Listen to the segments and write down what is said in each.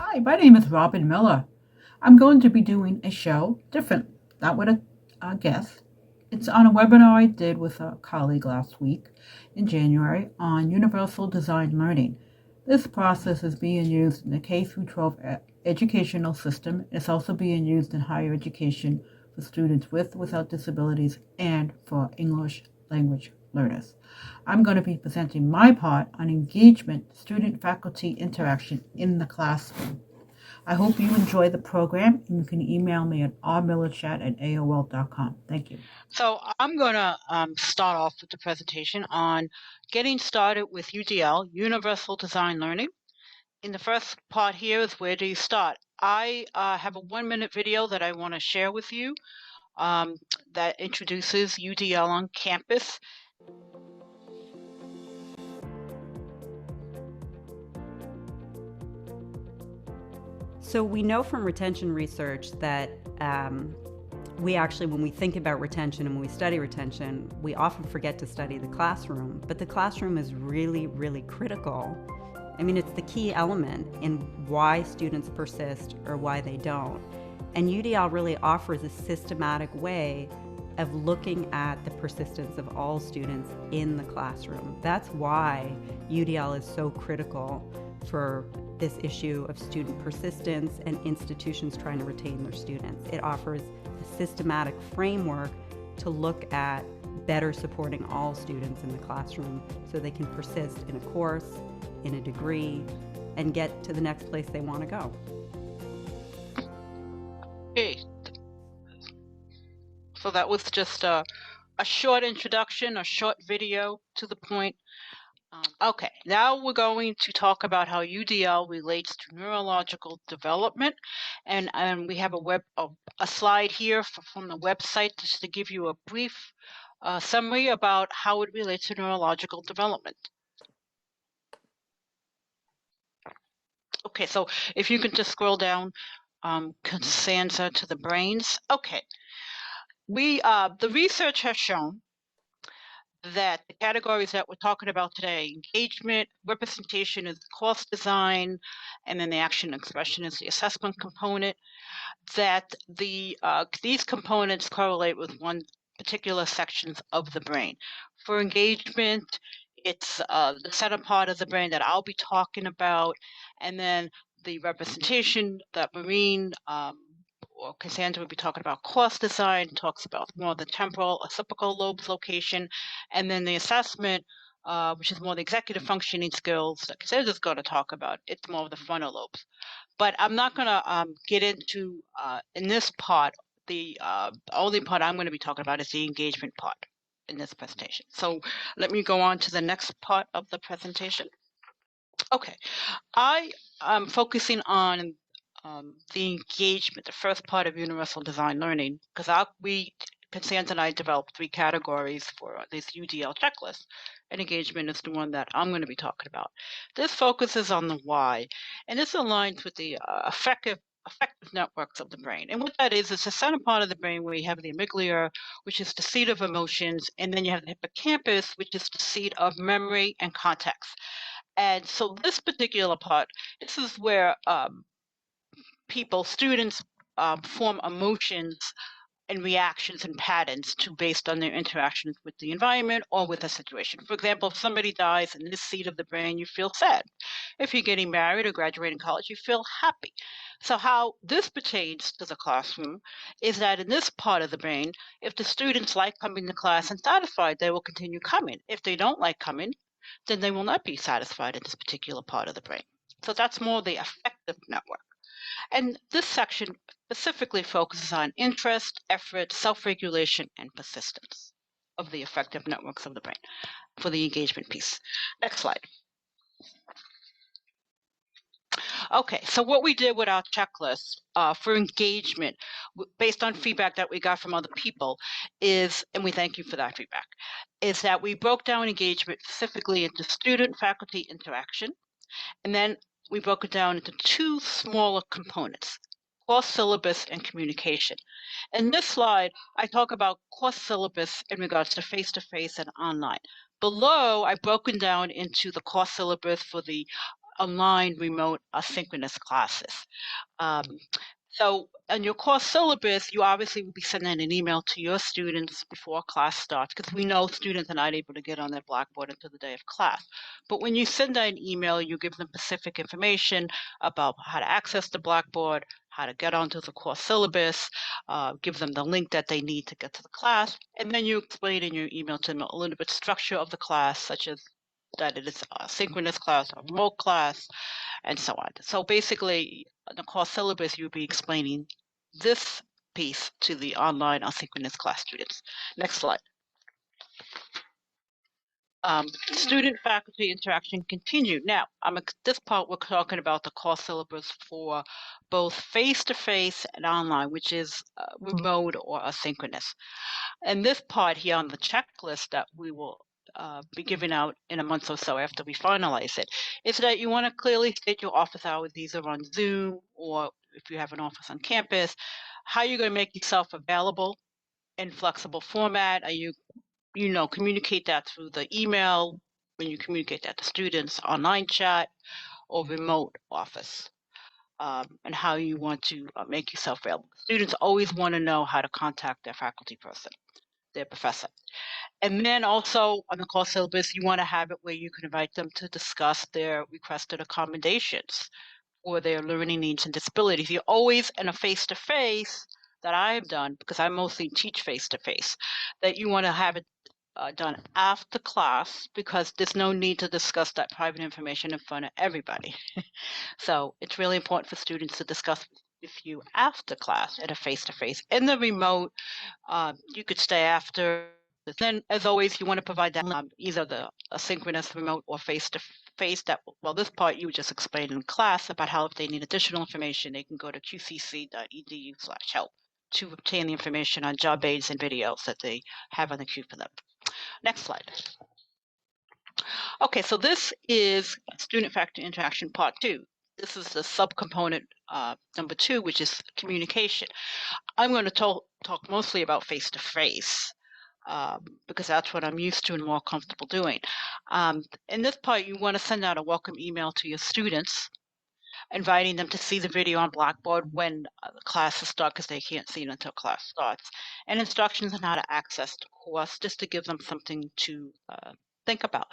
Hi, my name is Robin Miller. I'm going to be doing a show different, not with a guest. It's on a webinar I did with a colleague last week in January on universal design learning. This process is being used in the K through 12 educational system. It's also being used in higher education for students with without disabilities and for English language learners. I'm going to be presenting my part on engagement, student-faculty interaction in the classroom. I hope you enjoy the program, and you can email me at rmillerchat@aol.com. Thank you. So I'm going to start off with the presentation on getting started with UDL, Universal Design Learning. In the first part here is where do you start? I have a 1-minute video that I want to share with you that introduces UDL on campus. So we know from retention research that we actually, when we think about retention and when we study retention, we often forget to study the classroom, but the classroom is really, really critical. I mean, it's the key element in why students persist or why they don't. And UDL really offers a systematic way of looking at the persistence of all students in the classroom. That's why UDL is so critical for this issue of student persistence and institutions trying to retain their students. It offers a systematic framework to look at better supporting all students in the classroom so they can persist in a course, in a degree, and get to the next place they want to go. Okay. So that was just a short introduction, a short video to the point. Okay, now we're going to talk about how UDL relates to neurological development, and we have a slide here from the website just to give you a brief summary about how it relates to neurological development. Okay, so if you can just scroll down, Costanza to the brains. Okay, the research has shown that the categories that we're talking about today, engagement, representation is the course design, and then the action expression is the assessment component, that these components correlate with one particular sections of the brain. For engagement, it's the center part of the brain that I'll be talking about, and then the representation that Marine or Cassandra will be talking about course design, talks about more the temporal occipital lobes location, and then the assessment, which is more the executive functioning skills that Cassandra's going to talk about. It's more of the frontal lobes. But I'm not going to get into, in this part, the only part I'm going to be talking about is the engagement part in this presentation. So let me go on to the next part of the presentation. Okay, I am focusing on the engagement, the first part of universal design learning, because Cassandra and I developed 3 categories for this UDL checklist, and engagement is the one that I'm going to be talking about. This focuses on the why, and this aligns with the affective networks of the brain. And what that is the center part of the brain where you have the amygdala, which is the seat of emotions, and then you have the hippocampus, which is the seat of memory and context. And so this particular part, this is where students form emotions and reactions and patterns based on their interactions with the environment or with a situation. For example, if somebody dies in this seat of the brain, you feel sad. If you're getting married or graduating college, you feel happy. So how this pertains to the classroom is that in this part of the brain, if the students like coming to class and satisfied, they will continue coming. If they don't like coming, then they will not be satisfied in this particular part of the brain. So that's more the affective network. And this section specifically focuses on interest, effort, self-regulation, and persistence of the affective networks of the brain for the engagement piece. Next slide. Okay, so what we did with our checklist for engagement, based on feedback that we got from other people, is, and we thank you for that feedback, is that we broke down engagement specifically into student-faculty interaction, and then we broke it down into two smaller components: course syllabus and communication. In this slide, I talk about course syllabus in regards to face-to-face and online. Below, I've broken down into the course syllabus for the online, remote, asynchronous classes. Um, so in your course syllabus, you obviously will be sending an email to your students before class starts, because we know students are not able to get on their Blackboard until the day of class. But when you send out an email, you give them specific information about how to access the Blackboard, how to get onto the course syllabus, give them the link that they need to get to the class, and then you explain in your email to them a little bit structure of the class, such as that it is a synchronous class or remote class, and so on. So basically, the course syllabus, you'll be explaining this piece to the online asynchronous class students. Next slide. Student-faculty interaction continued. Now, this part we're talking about the course syllabus for both face-to-face and online, which is remote or asynchronous. And this part here on the checklist that we will be giving out in a month or so after we finalize it, is that you want to clearly state your office hours, either on Zoom or if you have an office on campus, how you're going to make yourself available in flexible format. Are you communicate that through the email, when you communicate that to students, online chat, or remote office, and how you want to make yourself available. Students always want to know how to contact their faculty person, their professor. And then also on the course syllabus, you want to have it where you can invite them to discuss their requested accommodations for their learning needs and disabilities. You're always in a face-to-face that I've done, because I mostly teach face-to-face, that you want to have it done after class, because there's no need to discuss that private information in front of everybody. So it's really important for students to discuss with you after class at a face-to-face. In the remote, you could stay after. Then, as always, you want to provide that either the asynchronous, remote, or face-to-face. This part you just explained in class about how if they need additional information, they can go to qcc.edu/help to obtain the information on job aids and videos that they have on the queue for them. Next slide. Okay, so this is student-faculty interaction part 2. This is the subcomponent number 2, which is communication. I'm going to talk mostly about face-to-face because that's what I'm used to and more comfortable doing. In this part, you want to send out a welcome email to your students, inviting them to see the video on Blackboard when the classes start, because they can't see it until class starts, and instructions on how to access the course, just to give them something to think about.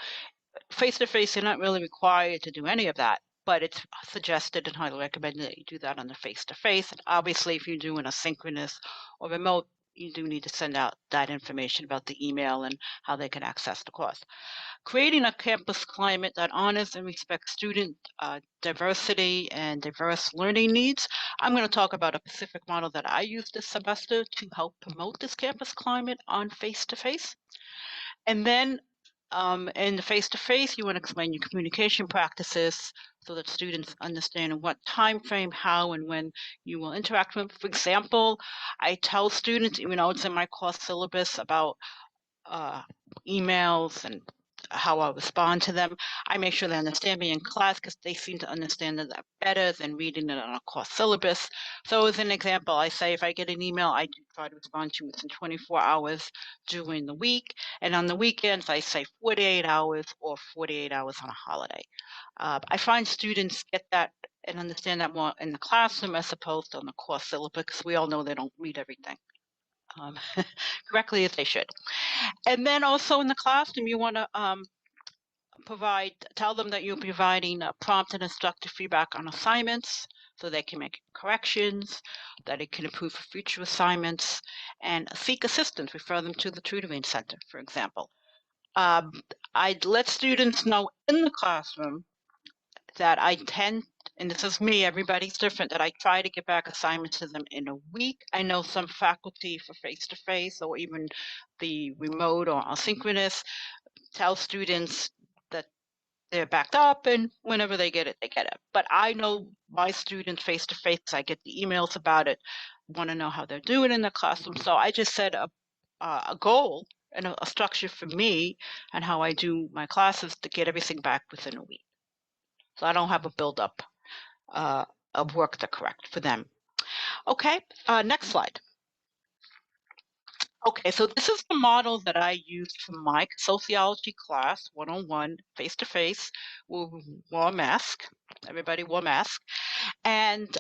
Face-to-face, you're not really required to do any of that, but it's suggested and highly recommended that you do that on the face-to-face. And obviously, if you're doing a synchronous or remote, you do need to send out that information about the email and how they can access the course. Creating a campus climate that honors and respects student diversity and diverse learning needs. I'm going to talk about a specific model that I used this semester to help promote this campus climate on face-to-face. And then in the face-to-face, you want to explain your communication practices so that students understand in what time frame, how, and when you will interact with them. For example, I tell students, it's in my course syllabus about emails and how I respond to them. I make sure they understand me in class, because they seem to understand that better than reading it on a course syllabus. So as an example, I say if I get an email, I do try to respond to it within 24 hours during the week. And on the weekends, I say 48 hours or 48 hours on a holiday. I find students get that and understand that more in the classroom as opposed to on the course syllabus, because we all know they don't read everything correctly as they should. And then also in the classroom, you want to tell them that you're providing prompt and instructive feedback on assignments so they can make corrections, that it can improve for future assignments, and seek assistance, refer them to the tutoring center, for example. I'd let students know in the classroom that I tend, and this is me, everybody's different, that I try to get back assignments to them in a week. I know some faculty for face-to-face or even the remote or asynchronous tell students that they're backed up, and whenever they get it, they get it. But I know my students face to face. I get the emails about it, want to know how they're doing in the classroom. So I just set a goal and a structure for me and how I do my classes to get everything back within a week. So I don't have a buildup of work to correct for them. Okay, next slide. Okay, so this is the model that I used for my sociology class, one-on-one, face-to-face. We wore a mask. Everybody wore a mask. And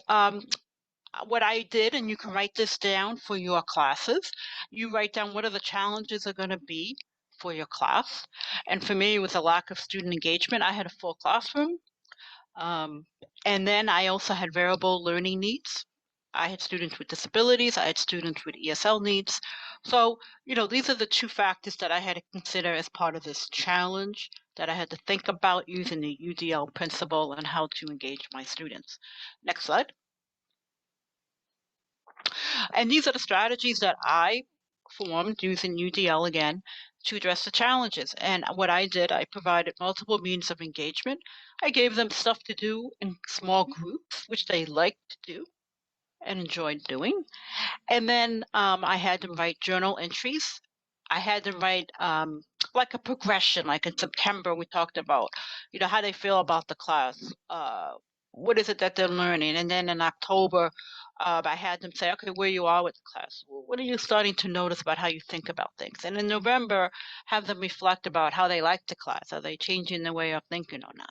what I did, and you can write this down for your classes, you write down what are the challenges are going to be for your class. And for me, with a lack of student engagement, I had a full classroom. And then I also had variable learning needs. I had students with disabilities. I had students with ESL needs. So, these are the two factors that I had to consider as part of this challenge that I had to think about using the UDL principle and how to engage my students. Next slide. And these are the strategies that I formed using UDL again to address the challenges. And what I did, I provided multiple means of engagement. I gave them stuff to do in small groups, which they liked to do and enjoyed doing. And then I had them write journal entries. I had them write like a progression, like in September we talked about, how they feel about the class. What is it that they're learning? And then in October, I had them say, okay, where you are with the class. What are you starting to notice about how you think about things? And in November, have them reflect about how they like the class. Are they changing their way of thinking or not?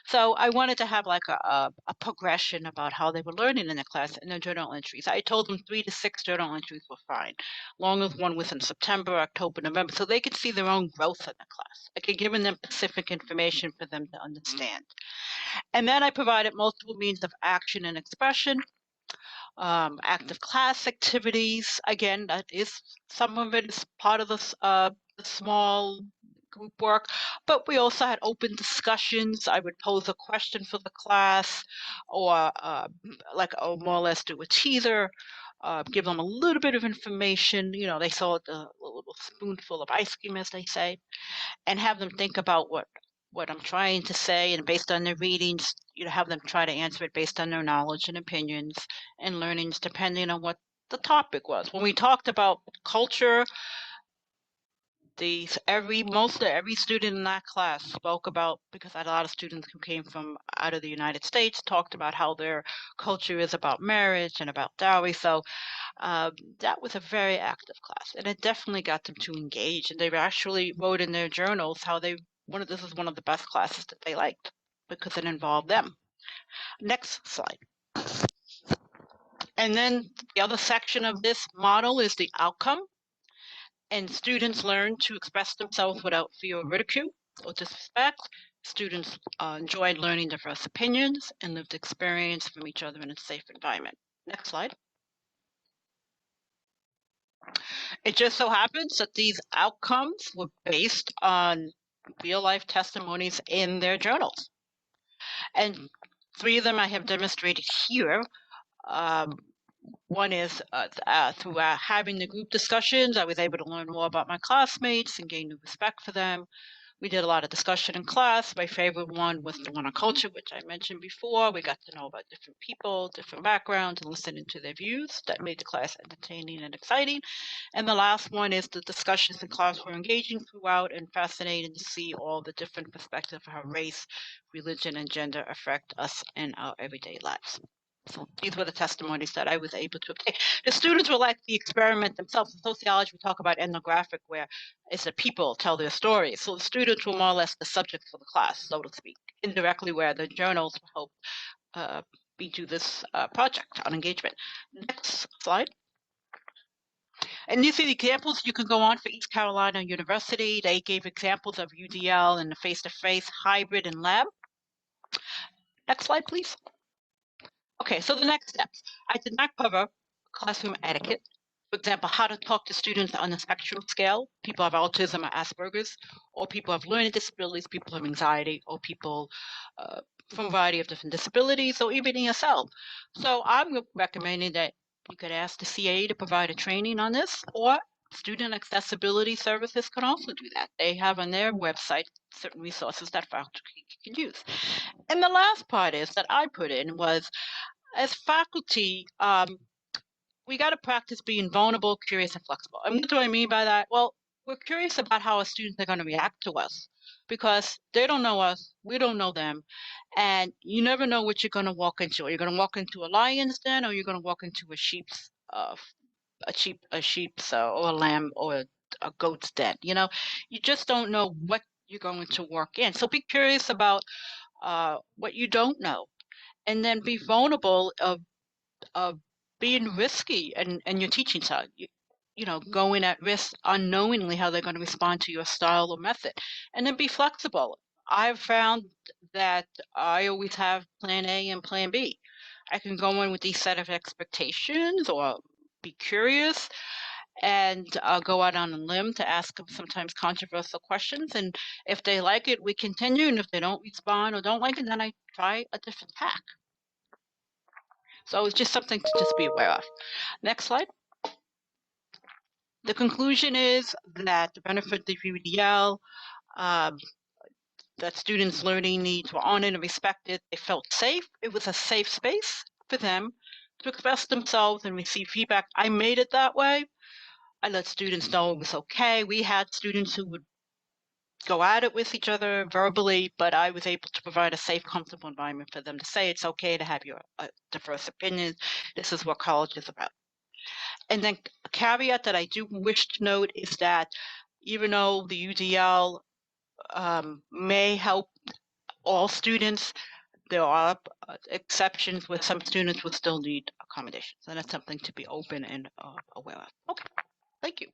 So I wanted to have like a progression about how they were learning in the class in their journal entries. I told them 3 to 6 journal entries were fine, long as one was in September, October, November, so they could see their own growth in the class. I could give them specific information for them to understand. And then I provided multiple means of action and expression. Active class activities. Again, that is some of it is part of the small group work, but we also had open discussions. I would pose a question for the class, or more or less do a teaser. Give them a little bit of information. They saw a little spoonful of ice cream, as they say, and have them think about what I'm trying to say, and based on their readings, have them try to answer it based on their knowledge and opinions and learnings, depending on what the topic was. When we talked about culture, most of every student in that class spoke about, because I had a lot of students who came from out of the United States, talked about how their culture is about marriage and about dowry. So that was a very active class, and it definitely got them to engage. And they actually wrote in their journals how this is one of the best classes that they liked because it involved them. Next slide. And then the other section of this model is the outcome. And students learn to express themselves without fear of ridicule or disrespect. Students enjoyed learning diverse opinions and lived experience from each other in a safe environment. Next slide. It just so happens that these outcomes were based on real-life testimonies in their journals. And 3 of them I have demonstrated here. One is through having the group discussions, I was able to learn more about my classmates and gain new respect for them. We did a lot of discussion in class. My favorite one was the one on culture, which I mentioned before. We got to know about different people, different backgrounds, and listening to their views. That made the class entertaining and exciting. And the last one is the discussions in class were engaging throughout and fascinating to see all the different perspectives of how race, religion, and gender affect us in our everyday lives. So these were the testimonies that I was able to obtain. The students were like the experiment themselves. In sociology, we talk about ethnographic, where it's the people tell their stories. So the students were more or less the subject for the class, so to speak, indirectly, where the journals help me do this project on engagement. Next slide. And these are the examples you can go on for East Carolina University. They gave examples of UDL and the face-to-face, hybrid, and lab. Next slide, please. Okay, so the next steps. I did not cover classroom etiquette. For example, how to talk to students on the spectrum scale. People have autism or Asperger's, or people have learning disabilities, people have anxiety, or people from a variety of different disabilities, or even ESL. So I'm recommending that you could ask the CA to provide a training on this, or Student Accessibility Services can also do that. They have on their website certain resources that faculty you can use. And the last part is that I put in was, as faculty, we got to practice being vulnerable, curious, and flexible. And what do I mean by that? Well, we're curious about how our students are going to react to us because they don't know us, we don't know them, and you never know what you're going to walk into. Are you going to walk into a lion's den, or you're going to walk into a sheep's, or a lamb or a goat's den? You know, you just don't know what you're going to walk in. So be curious about what you don't know, and then be vulnerable of being risky and your teaching style. You know, going at risk unknowingly how they're going to respond to your style or method, and then be flexible. I've found that I always have plan A and plan B. I can go in with these set of expectations or be curious and go out on a limb to ask them sometimes controversial questions. And if they like it, we continue. And if they don't respond or don't like it, then I try a different tack. So it's just something to just be aware of. Next slide. The conclusion is that the benefit of UDL, that students' learning needs were honored and respected. They felt safe. It was a safe space for them to express themselves and receive feedback. I made it that way. I let students know it was okay. We had students who would go at it with each other verbally, but I was able to provide a safe, comfortable environment for them to say it's okay to have your diverse opinions. This is what college is about. And then a caveat that I do wish to note is that even though the UDL may help all students, there are exceptions where some students will still need accommodations, and that's something to be open and aware of. Okay, thank you.